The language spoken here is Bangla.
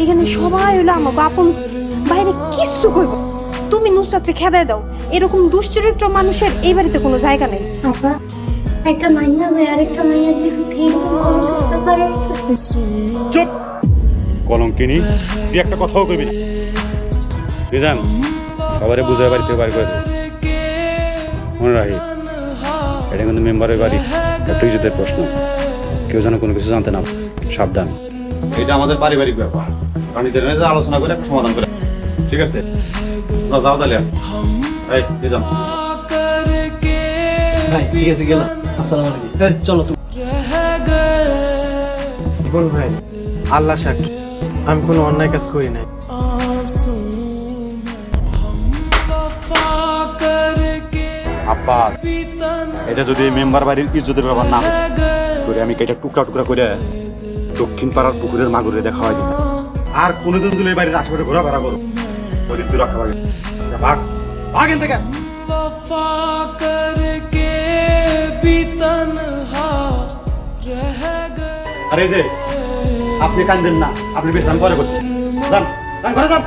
এখানে সবাই হলো আমাকে আপন, বাইরে কিচ্ছু কইব। তুমি নুসরাতরে খেদায় দাও, এরকম দুশ্চরিত্র মানুষের এই বাড়িতে কোনো জায়গা নেই। আপা একটা মাইয়া হয়ে আরেকটা মাইয়ার বিরুদ্ধে এরকম কোনো চেষ্টা করে? চুপ কলঙ্কিনী, তুই একটা কথাও কইবি না। রিজান সবারে বুঝায় বাড়ি থেকে বাড়ি করে দে। মনে রাখি এটা কিন্তু মেম্বারের বাড়ি, একটু ইজ্জতের প্রশ্ন, কেউ যেন কোনো কিছু জানতে না। সাবধান, এটা আমাদের পারিবারিক ব্যাপার, কারণ নিজেরা আলোচনা করে একটা সমাধান করে, ঠিক আছে? যাও তাহলে। এই রিজান ভাই ঠিক আছে গেলাম, আসসালামু আলাইকুম। চলো তুমি বল ভাই, আল্লাহ সাক্ষী আমি কোনো অন্যায় কাজ করি নাই। আব্বাস, এটা যদি মেম্বার বাড়ির ইজ্জতের ব্যাপার না হয় করে আমি এটা টুকরা টুকরা করে দক্ষিণ পাড়ার পুকুরের মাগুরে দেখা হয় দিতাম। আর কোনোদিন যদি এই বাড়ির আশেপাশে ঘোরাফেরা করো শরীর তুই রক্ষা পাবি। ভাগ ভাগ এখান থেকে। আরে যে আপনি কান্দেন না, আপনি বিশ্রাম করে করছেন, যান যান ঘরে যান।